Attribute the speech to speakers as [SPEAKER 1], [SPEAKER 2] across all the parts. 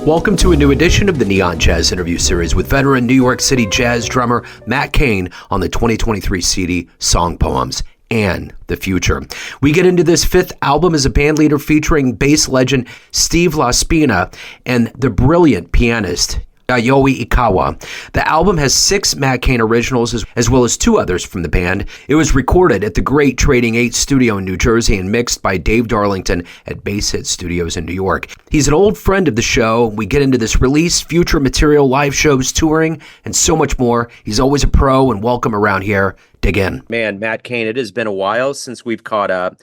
[SPEAKER 1] Welcome to a new edition of the Neon Jazz Interview Series with veteran New York City jazz drummer Matt Kane on the 2023 CD Song Poems and the Future. We get into this fifth album as a band leader featuring bass legend Steve LaSpina and the brilliant pianist Yayoi Ikawa. The album has 6 Matt Kane originals as well as 2 others from the band. It was recorded at the Great Trading 8 studio in New Jersey and mixed by Dave Darlington at Bass Hit Studios in New York. He's an old friend of the show. We get into this release, future material, live shows, touring, and so much more. He's always a pro and welcome around here. Dig in. Man, Matt Kane, it has been a while since we've caught up,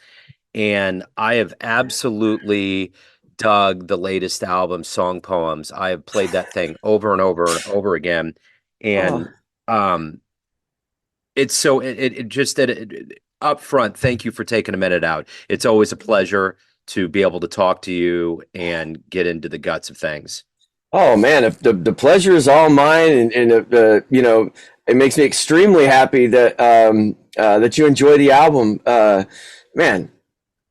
[SPEAKER 1] and I have absolutely dug the latest album, Song Poems. I have played that thing over and over and over again, and it's so it just up front. Thank you for taking a minute out. It's always a pleasure to be able to talk to you and get into the guts of things.
[SPEAKER 2] Oh man, if the pleasure is all mine, and you know, it makes me extremely happy that that you enjoy the album, man.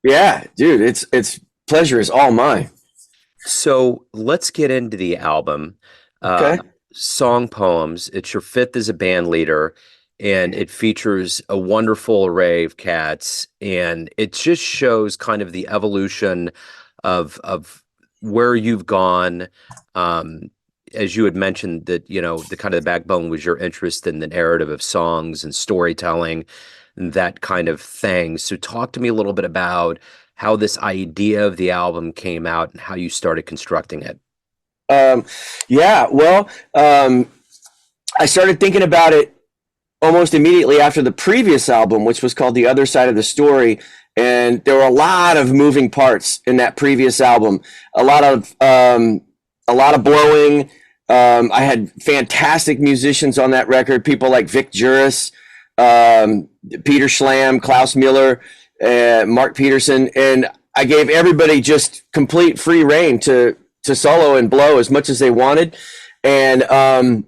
[SPEAKER 2] Yeah, dude, it's pleasure is all mine.
[SPEAKER 1] So let's get into the album.
[SPEAKER 2] Okay.
[SPEAKER 1] Song Poems. It's your 5th as a band leader, and it features a wonderful array of cats, and it just shows kind of the evolution of where you've gone. As you had mentioned that, you know, the kind of the backbone was your interest in the narrative of songs and storytelling and that kind of thing. So talk to me a little bit about how this idea of the album came out and how you started constructing it.
[SPEAKER 2] Yeah, well, I started thinking about it almost immediately after the previous album, which was called The Other Side of the Story. And there were a lot of moving parts in that previous album, a lot of blowing. I had fantastic musicians on that record, people like Vic Juris, Peter Schlam, Klaus Mueller, Mark Peterson, and I gave everybody just complete free reign to solo and blow as much as they wanted. And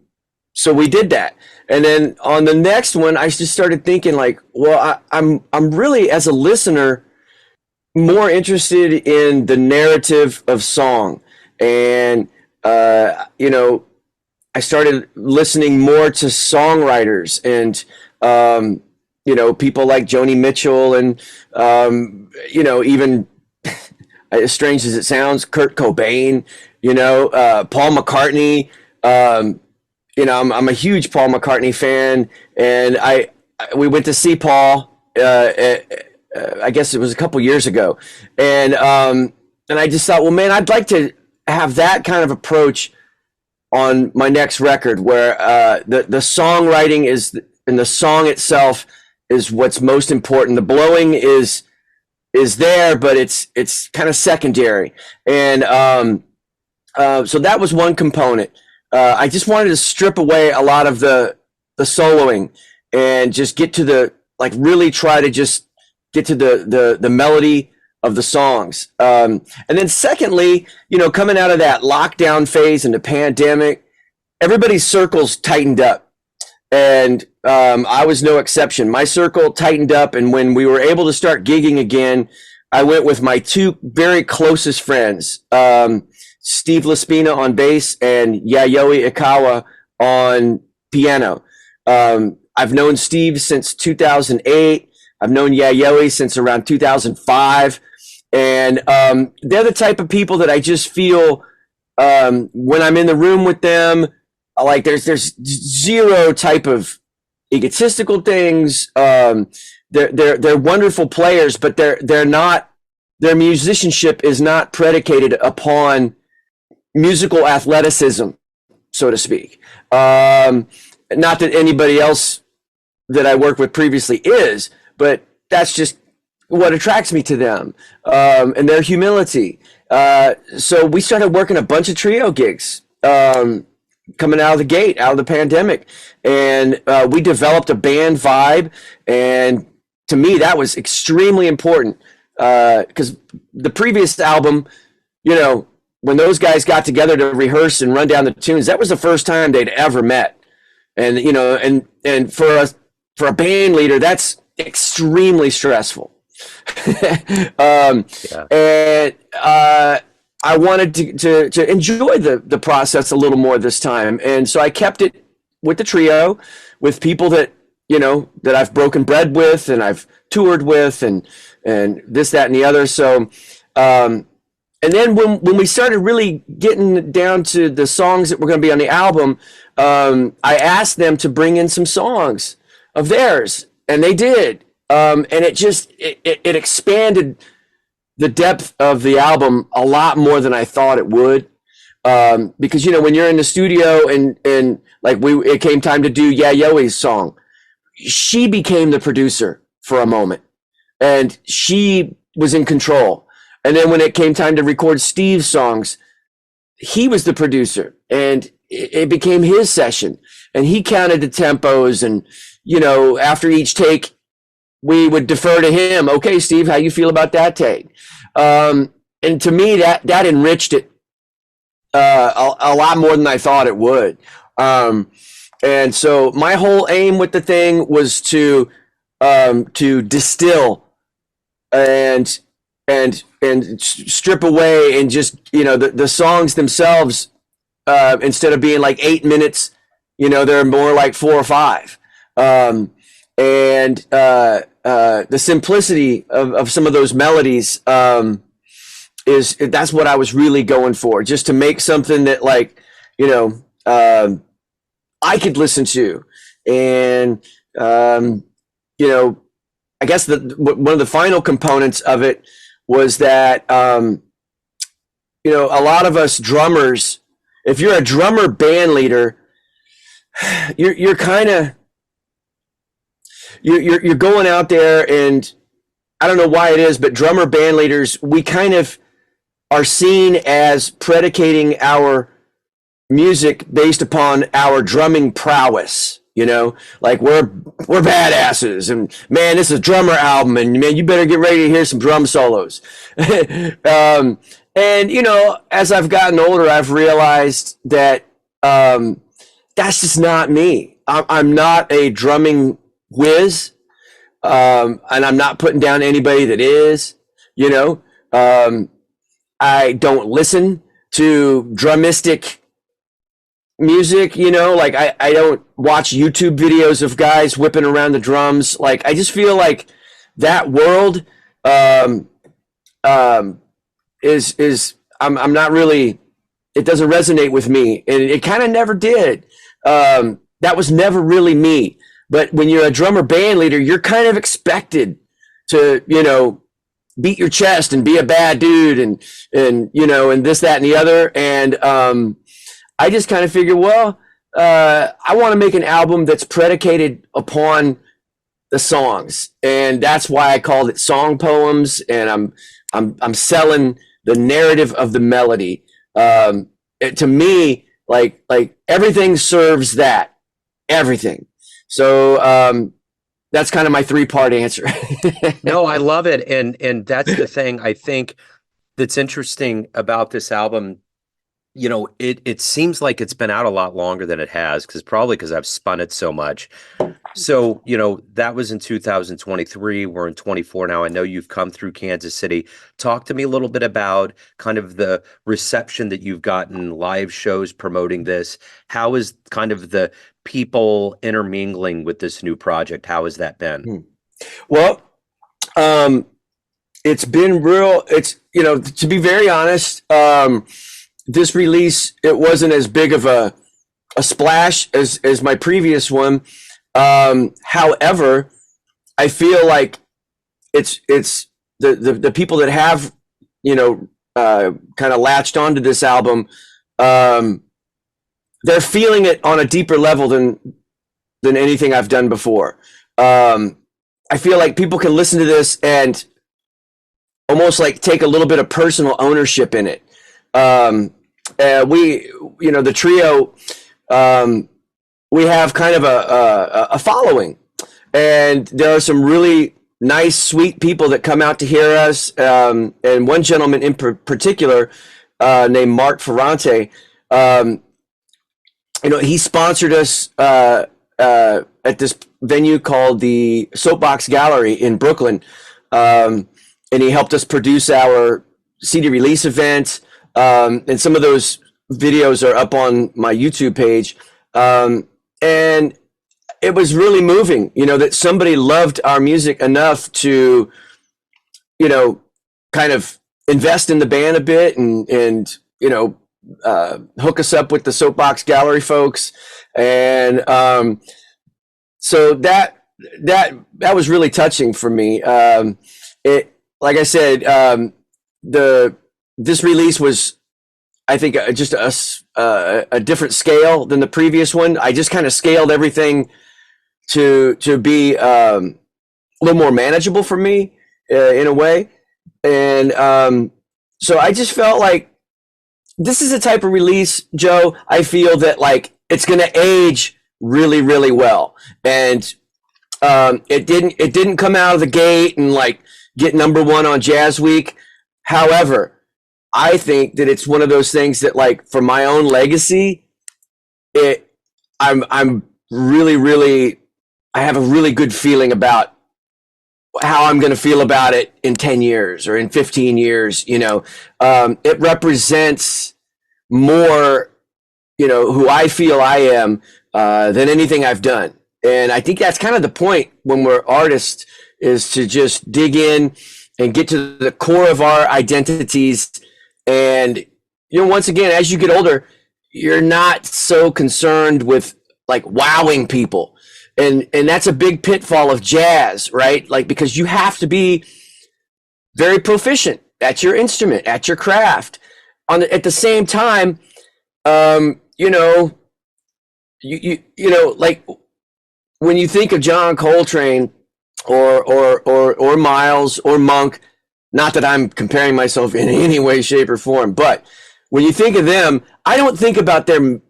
[SPEAKER 2] so we did that. And then on the next one, I just started thinking like, well, I'm really, as a listener, more interested in the narrative of song. And, you know, I started listening more to songwriters and, you know, people like Joni Mitchell and, you know, even as strange as it sounds, Kurt Cobain, you know, Paul McCartney. You know, I'm a huge Paul McCartney fan, and we went to see Paul. I guess it was a couple years ago, and I just thought, well, man, I'd like to have that kind of approach on my next record, where the songwriting is and the song itself is what's most important. The blowing is there, but it's kind of secondary. And so that was one component. I just wanted to strip away a lot of the soloing and just get to really try to just get to the melody of the songs. And then secondly, you know, coming out of that lockdown phase and the pandemic, everybody's circles tightened up. And I was no exception. My circle tightened up, and when we were able to start gigging again, I went with my 2 very closest friends, Steve LaSpina on bass and Yayoi Ikawa on piano. I've known Steve since 2008. I've known Yayoi since around 2005. And they're the type of people that I just feel when I'm in the room with them, like there's zero type of egotistical things. They're wonderful players, but they're not, their musicianship is not predicated upon musical athleticism, so to speak. Not that anybody else that I worked with previously is, but that's just what attracts me to them, and their humility. So we started working a bunch of trio gigs, coming out of the gate, out of the pandemic. And we developed a band vibe. And to me, that was extremely important, because the previous album, you know, when those guys got together to rehearse and run down the tunes, that was the first time they'd ever met. And, you know, and for a band leader, that's extremely stressful.
[SPEAKER 1] Yeah.
[SPEAKER 2] And I wanted to enjoy the process a little more this time. And so I kept it with the trio, with people that, that I've broken bread with and I've toured with and this, that, and the other. So, and then when we started really getting down to the songs that were going to be on the album, I asked them to bring in some songs of theirs, and they did. And it expanded the depth of the album a lot more than I thought it would. Because, when you're in the studio and like it came time to do Yayoi's song, she became the producer for a moment and she was in control. And then when it came time to record Steve's songs, he was the producer and it became his session and he counted the tempos. And, after each take, we would defer to him. Okay, Steve, how you feel about that take? And to me, that enriched it a lot more than I thought it would. And so my whole aim with the thing was to distill and strip away and just, the songs themselves, instead of being like 8 minutes, they're more like 4 or 5. And the simplicity of some of those melodies, that's what I was really going for, just to make something that I could listen to. And, I guess one of the final components of it was that, a lot of us drummers, if you're a drummer band leader, you're going out there, and I don't know why it is, but drummer band leaders, we kind of are seen as predicating our music based upon our drumming prowess. Like we're badasses, and man, this is a drummer album, and man, you better get ready to hear some drum solos. And as I've gotten older, I've realized that that's just not me. I'm not a drumming whiz, and I'm not putting down anybody that is. I don't listen to drumistic music, like I don't watch YouTube videos of guys whipping around the drums. Like I just feel like that world is I'm not really, it doesn't resonate with me, and it kind of never did. That was never really me. But when you're a drummer band leader, you're kind of expected to, beat your chest and be a bad dude and this, that, and the other. And I just kind of figured, well, I want to make an album that's predicated upon the songs, and that's why I called it Song Poems. And I'm selling the narrative of the melody. To me, like everything serves that, everything. So that's kind of my 3-part answer.
[SPEAKER 1] No, I love it. And that's the thing I think that's interesting about this album. It seems like it's been out a lot longer than it has, probably because I've spun it so much. So, that was in 2023. We're in 24 now. I know you've come through Kansas City. Talk to me a little bit about kind of the reception that you've gotten, live shows promoting this. How is kind of the people intermingling with this new project? How has that been?
[SPEAKER 2] Well, it's been real. It's, to be very honest, this release, it wasn't as big of a splash as my previous one. However, I feel like it's the people that have, kind of latched onto this album, they're feeling it on a deeper level than anything I've done before. I feel like people can listen to this and almost like take a little bit of personal ownership in it. The trio, we have kind of a following, and there are some really nice, sweet people that come out to hear us. And one gentleman in particular, named Mark Ferrante, he sponsored us, at this venue called the Soapbox Gallery in Brooklyn. And he helped us produce our CD release event. And some of those videos are up on my YouTube page. And it was really moving, that somebody loved our music enough to, kind of invest in the band a bit and hook us up with the Soapbox Gallery folks. And so that was really touching for me. Like I said, this release was, I think, just a different scale than the previous one. I just kind of scaled everything to be a little more manageable for me in a way. And so I just felt like this is a type of release, Joe, I feel that like it's going to age really, really well. And it didn't come out of the gate and like get #1 on Jazz Week. However, I think that it's one of those things that, like, for my own legacy, I'm really, really, I have a really good feeling about how I'm going to feel about it in 10 years or in 15 years. It represents more, who I feel I am than anything I've done. And I think that's kind of the point when we're artists, is to just dig in and get to the core of our identities. And, once again, as you get older, you're not so concerned with like wowing people. And that's a big pitfall of jazz, right? Like, because you have to be very proficient at your instrument, at your craft. At the same time, like when you think of John Coltrane or Miles or Monk, not that I'm comparing myself in any way, shape, or form, but when you think of them, I don't think about their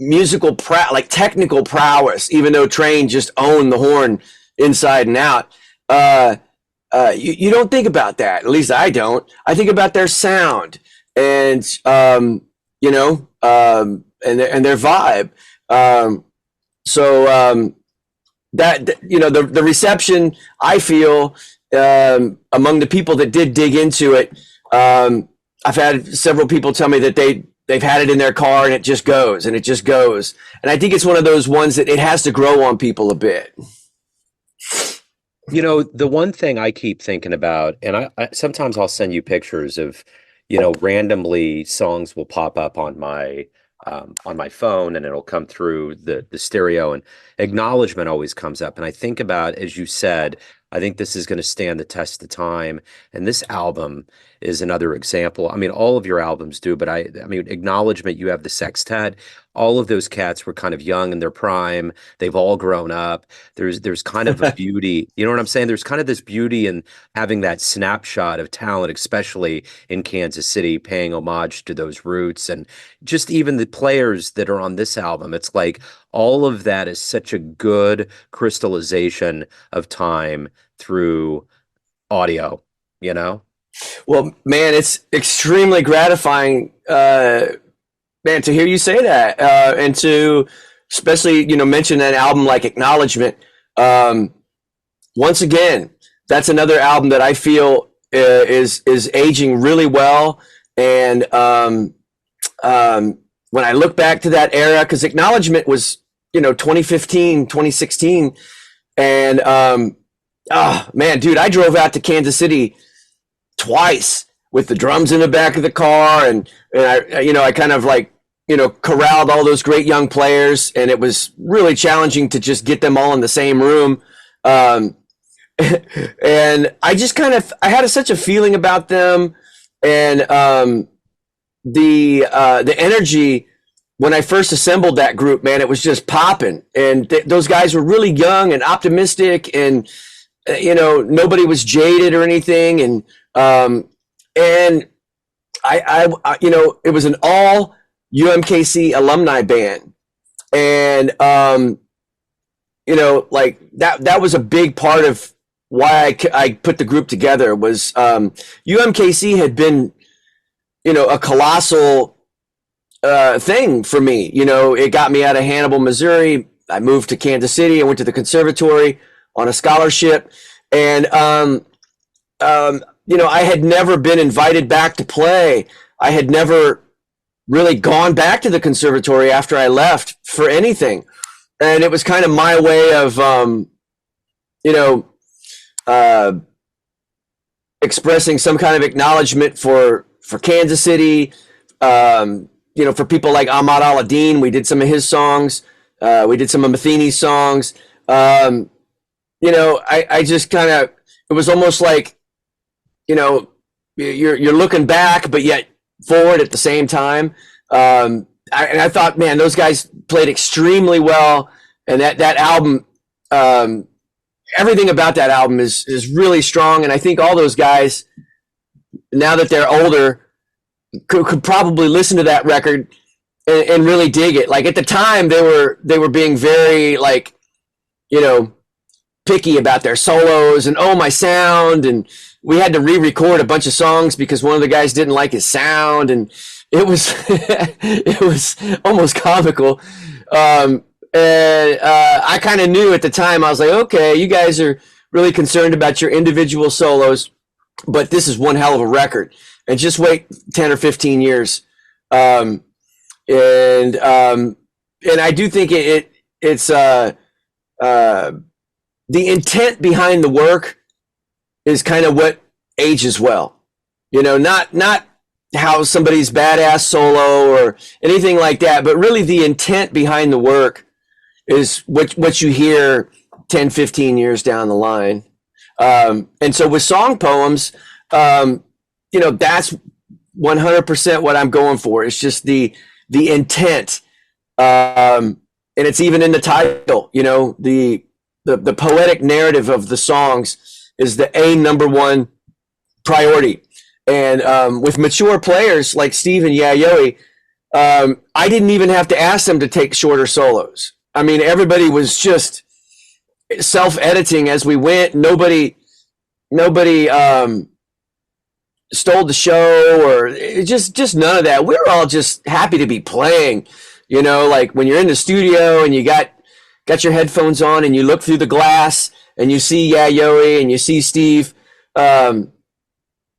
[SPEAKER 2] musical technical prowess, even though Train just owned the horn inside and out. You don't think about that. At least I don't. I think about their sound and and their vibe. That the reception, I feel, among the people that did dig into it, I've had several people tell me that they've had it in their car and it just goes and it just goes. And I think it's one of those ones that it has to grow on people a bit.
[SPEAKER 1] The one thing I keep thinking about, and I sometimes I'll send you pictures of, randomly songs will pop up on my phone and it'll come through the stereo, and acknowledgement always comes up. And I think about, as you said, I think this is going to stand the test of time. And this album is another example. I mean, all of your albums do, but I mean, acknowledgement, you have the sextet. All of those cats were kind of young in their prime. They've all grown up. There's kind of a beauty, you know what I'm saying? There's kind of this beauty in having that snapshot of talent, especially in Kansas City, paying homage to those roots. And just even the players that are on this album, it's like all of that is such a good crystallization of time through audio, Well,
[SPEAKER 2] man, it's extremely gratifying, man, to hear you say that, and to especially, mention an album like Acknowledgement. Once again, that's another album that I feel is aging really well. And when I look back to that era, because Acknowledgement was, 2015, 2016, and man, dude, I drove out to Kansas City twice with the drums in the back of the car, and I kind of like, corralled all those great young players, and it was really challenging to just get them all in the same room. And I just I had such a feeling about them, and the energy when I first assembled that group, man, it was just popping. And those guys were really young and optimistic, and nobody was jaded or anything. And I it was an all UMKC alumni band, and like that was a big part of why I put the group together. Was UMKC had been a colossal thing for me. It got me out of Hannibal, Missouri. I moved to Kansas City. I went to the conservatory on a scholarship, and I had never been invited back to play I had never really gone back to the conservatory after I left for anything. And it was kind of my way of, expressing some kind of acknowledgement for Kansas City, for people like Ahmad Al-Adin. We did some of his songs. We did some of Matheny's songs. I just kind of, it was almost like, you're looking back, but yet forward at the same time. I thought, man, those guys played extremely well. And that album, everything about that album is really strong. And I think all those guys, now that they're older, could probably listen to that record and really dig it. Like at the time they were being very like, picky about their solos and, oh, my sound. And we had to re-record a bunch of songs because one of the guys didn't like his sound. And it was, it was almost comical. And I kind of knew at the time, I was like, okay, you guys are really concerned about your individual solos, but this is one hell of a record. And just wait 10 or 15 years. And I do think it's the intent behind the work is kind of what ages well. Not how somebody's badass solo or anything like that, but really the intent behind the work is what you hear 10, 15 years down the line. And so with song poems, that's 100% what I'm going for. It's just the intent. And it's even in the title, the poetic narrative of the songs is the number one priority. And with mature players like Steve and Yayoi, I didn't even have to ask them to take shorter solos. I mean, everybody was just self-editing as we went. Nobody stole the show or just none of that. We were all just happy to be playing, like when you're in the studio and you got your headphones on and you look through the glass and you see Yayoi and you see Steve.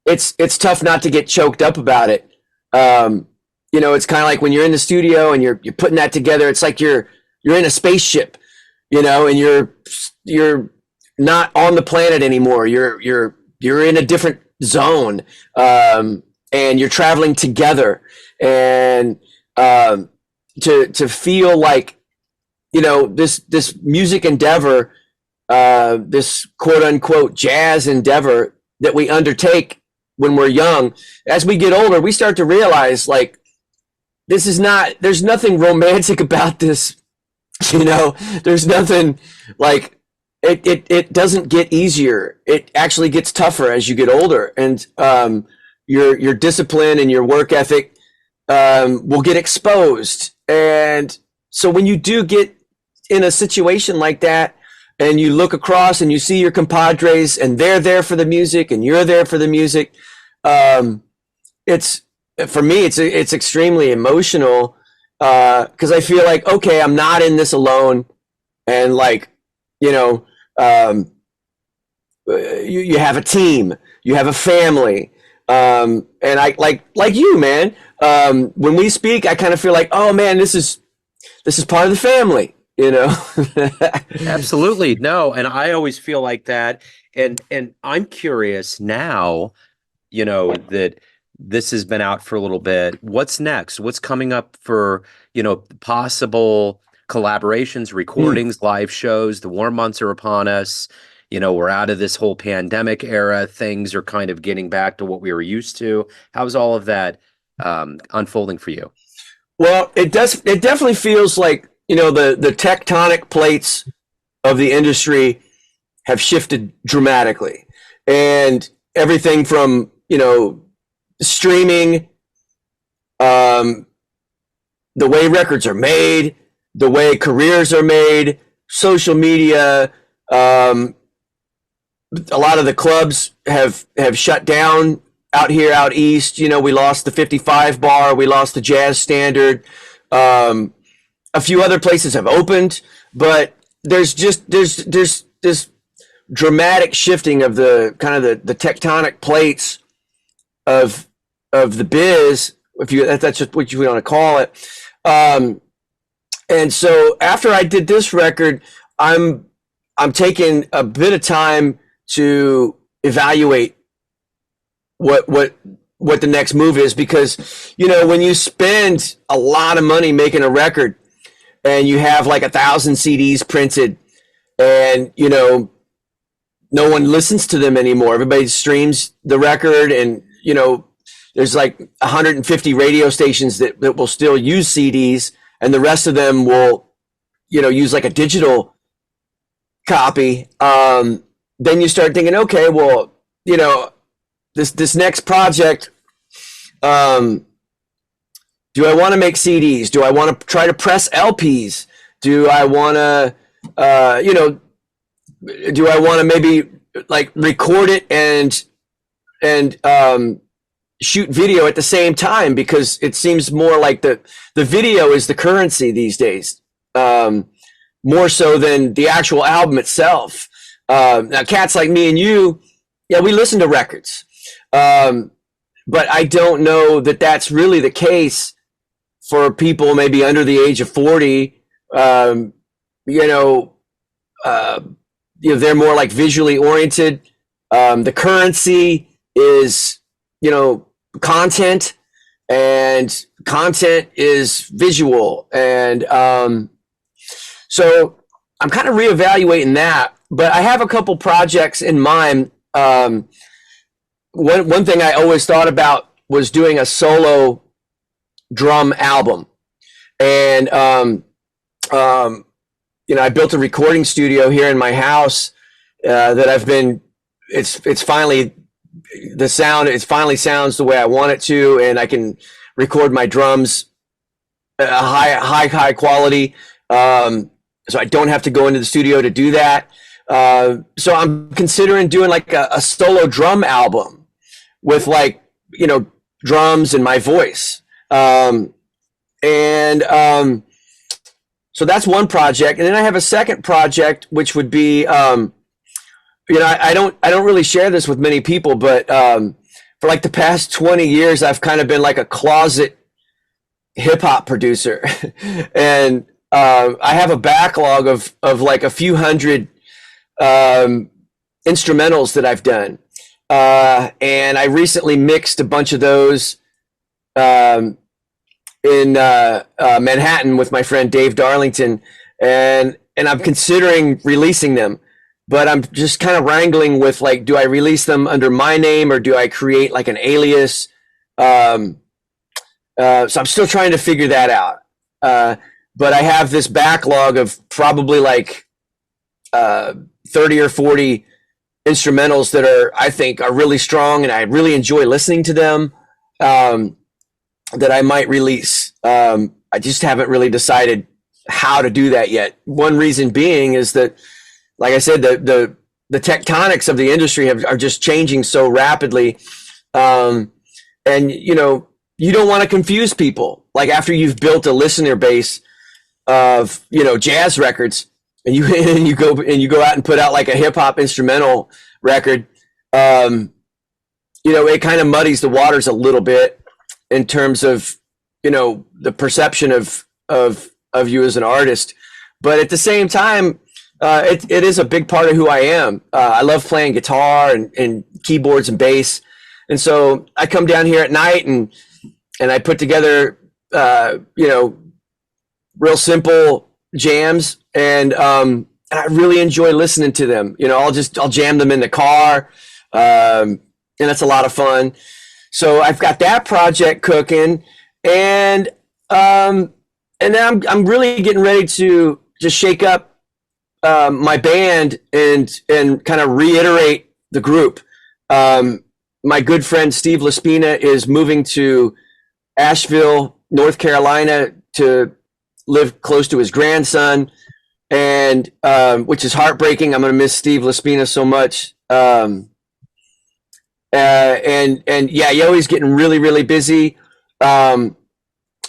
[SPEAKER 2] It's tough not to get choked up about it. It's kind of like when you're in the studio and you're putting that together. It's like you're in a spaceship, and you're not on the planet anymore. You're in a different zone, and you're traveling together, and to feel like, this music endeavor, this quote unquote jazz endeavor that we undertake when we're young, as we get older, we start to realize like, there's nothing romantic about this. There's nothing like it doesn't get easier. It actually gets tougher as you get older, and your discipline and your work ethic will get exposed. And so when you do get in a situation like that and you look across and you see your compadres and they're there for the music and you're there for the music, it's, for me, it's extremely emotional, because I feel like, okay, I'm not in this alone. And like, you have a team, you have a family. And I like you, man. When we speak, I kind of feel like, oh man, this is part of the family,
[SPEAKER 1] Absolutely. No. And I always feel like that. And I'm curious now, that this has been out for a little bit. What's next? What's coming up for, possible collaborations, recordings, live shows? The warm months are upon us. We're out of this whole pandemic era. Things are kind of getting back to what we were used to. How's all of that unfolding for you?
[SPEAKER 2] Well, it definitely feels like, the tectonic plates of the industry have shifted dramatically, and everything from, streaming, the way records are made, the way careers are made, social media, a lot of the clubs have shut down out here, out east. We lost the 55 bar, we lost the Jazz Standard. A few other places have opened, but there's this dramatic shifting of the kind of the tectonic plates of the biz, if that's just what you want to call it. And so after I did this record, I'm taking a bit of time to evaluate what the next move is, because, you know, when you spend a lot of money making a record and you have like 1,000 CDs printed, and, you know, no one listens to them anymore. Everybody streams the record, and, you know, there's like 150 radio stations that will still use CDs, and the rest of them will, you know, use like a digital copy. Then you start thinking, okay, well, you know, this next project, do I want to make CDs? Do I want to try to press LPs? Do I want to, you know, do I want to maybe like record it and shoot video at the same time? Because it seems more like the video is the currency these days, more so than the actual album itself. Now, cats like me and you, yeah, we listen to records. But I don't know that that's really the case for people maybe under the age of 40. You know, they're more like visually oriented. The currency is, you know, content, and content is visual. And so I'm kind of reevaluating that, but I have a couple projects in mind. One thing I always thought about was doing a solo drum album. And, you know, I built a recording studio here in my house, that I've been, it's finally, the sound, it finally sounds the way I want it to, and I can record my drums high quality. So I don't have to go into the studio to do that. So I'm considering doing like a solo drum album with, like, you know, drums and my voice. So that's one project. And then I have a second project, which would be, you know, I don't really share this with many people, but for like the past 20 years, I've kind of been like a closet hip hop producer. And I have a backlog of like a few hundred instrumentals that I've done. And I recently mixed a bunch of those in Manhattan with my friend Dave Darlington, and I'm considering releasing them, but I'm just kind of wrangling with, like, do I release them under my name or do I create like an alias? So I'm still trying to figure that out. But I have this backlog of probably like 30 or 40 instrumentals that I think are really strong, and I really enjoy listening to them, that I might release. I just haven't really decided how to do that yet. One reason being is that, like I said, the tectonics of the industry are just changing so rapidly. And, you know, you don't want to confuse people. Like, after you've built a listener base of, you know, jazz records, and you go out and put out like a hip hop instrumental record, you know, it kind of muddies the waters a little bit in terms of, you know, the perception of you as an artist. But at the same time, it is a big part of who I am. I love playing guitar and keyboards and bass. And so I come down here at night and I put together, you know, real simple jams, and I really enjoy listening to them. You know, I'll jam them in the car, and that's a lot of fun. So I've got that project cooking, and then I'm really getting ready to just shake up my band and kind of reiterate the group. My good friend Steve LaSpina is moving to Asheville, North Carolina, to live close to his grandson, and which is heartbreaking. I'm going to miss Steve LaSpina so much. And Yayoi's getting really, really busy. If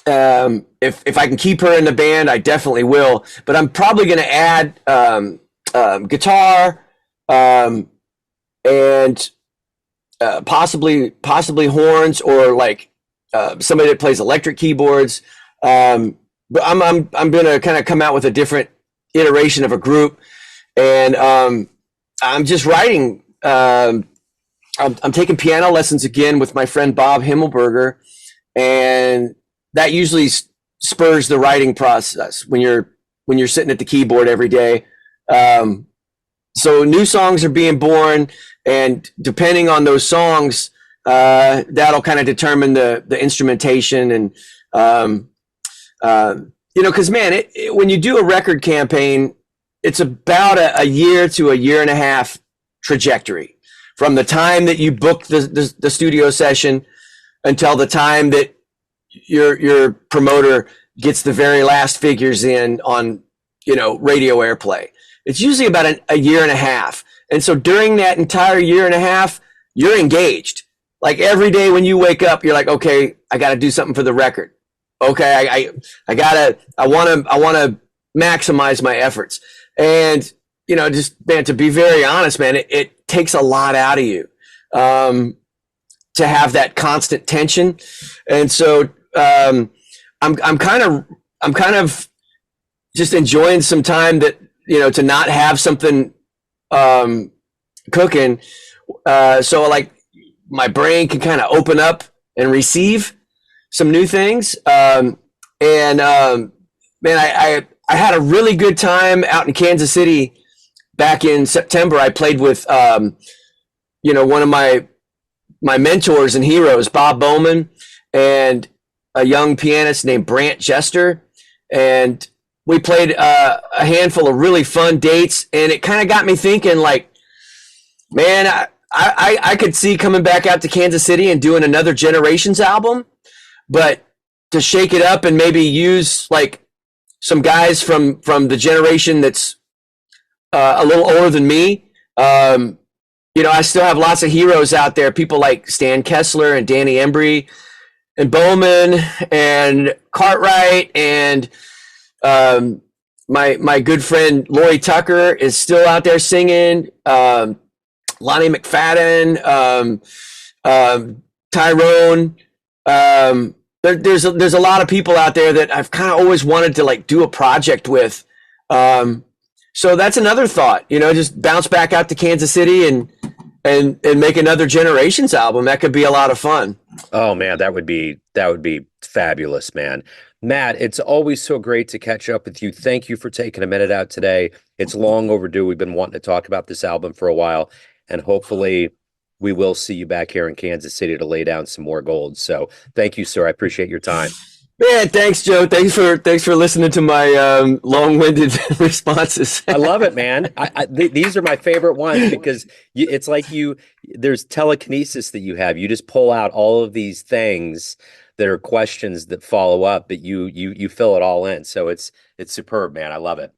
[SPEAKER 2] I can keep her in the band, I definitely will. But I'm probably going to add guitar, and possibly horns, or like somebody that plays electric keyboards. But I'm going to kind of come out with a different iteration of a group, and I'm just writing. I'm taking piano lessons again with my friend Bob Himmelberger, and that usually spurs the writing process when you're sitting at the keyboard every day. So new songs are being born, and depending on those songs, that'll kind of determine the instrumentation. And because man, when you do a record campaign, it's about a year to a year and a half trajectory from the time that you book the studio session until the time that your promoter gets the very last figures in on radio airplay. It's usually about a year and a half. And so during that entire year and a half, you're engaged. Like every day when you wake up, you're like, okay, I got to do something for the record. Okay, I want to maximize my efforts. And just man, to be very honest, man, it takes a lot out of you to have that constant tension. And so I'm kind of just enjoying some time that to not have something cooking, so like my brain can kind of open up and receive some new things. Man, I had a really good time out in Kansas City back in September. I played with one of my mentors and heroes, Bob Bowman, and a young pianist named Brant Jester, and we played a handful of really fun dates, and it kind of got me thinking, like, man, I could see coming back out to Kansas City and doing another Generations album, but to shake it up and maybe use like some guys from the generation that's a little older than me. I still have lots of heroes out there, people like Stan Kessler and Danny Embry and Bowman and Cartwright, and my good friend Lori Tucker is still out there singing. Lonnie McFadden, Tyrone. There's a lot of people out there that I've kind of always wanted to like do a project with. So that's another thought, just bounce back out to Kansas City and make another Generations album. That could be a lot of fun.
[SPEAKER 1] Oh man, that would be fabulous, man. Matt, it's always so great to catch up with you. Thank you for taking a minute out today. It's long overdue. We've been wanting to talk about this album for a while, and hopefully we will see you back here in Kansas City to lay down some more gold. So thank you, sir. I appreciate your time.
[SPEAKER 2] Man, thanks, Joe. Thanks for listening to my long-winded responses.
[SPEAKER 1] I love it, man. These are my favorite ones because it's like there's telekinesis that you have. You just pull out all of these things that are questions that follow up, but you fill it all in. So it's superb, man. I love it.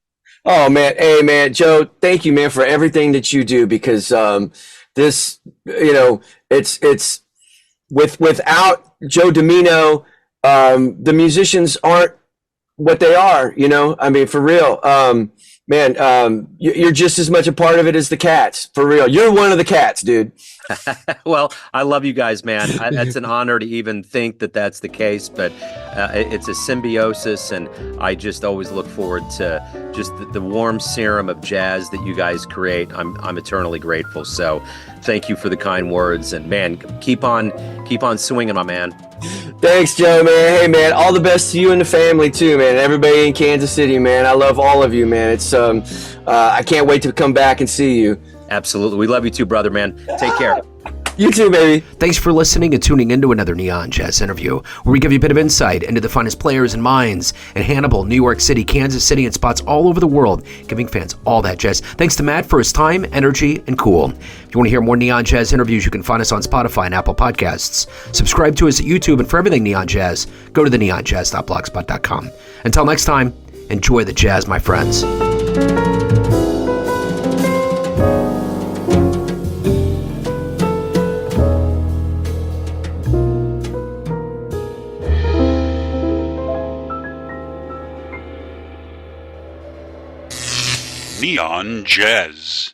[SPEAKER 2] Oh man, hey man, Joe, thank you, man, for everything that you do, because this, it's without Joe Domino, the musicians aren't what they are, I mean, for real. Man, you're just as much a part of it as the Cats, for real. You're one of the Cats, dude.
[SPEAKER 1] Well, I love you guys, man. It's an honor to even think that that's the case, but it's a symbiosis, and I just always look forward to just the warm serum of jazz that you guys create. I'm eternally grateful. So thank you for the kind words, and man, keep on swinging, my man.
[SPEAKER 2] Thanks, Joe, man. Hey, man, all the best to you and the family too, man. Everybody in Kansas City, man. I love all of you, man. It's I can't wait to come back and see you.
[SPEAKER 1] Absolutely. We love you too, brother, man. Take care.
[SPEAKER 2] You too, baby.
[SPEAKER 1] Thanks for listening and tuning into another Neon Jazz interview, where we give you a bit of insight into the finest players and minds in Hannibal, New York City, Kansas City, and spots all over the world, giving fans all that jazz. Thanks to Matt for his time, energy, and cool. If you want to hear more Neon Jazz interviews, you can find us on Spotify and Apple Podcasts. Subscribe to us at YouTube, and for everything Neon Jazz, go to theneonjazz.blogspot.com. Until next time, enjoy the jazz, my friends.
[SPEAKER 3] Neon Jazz.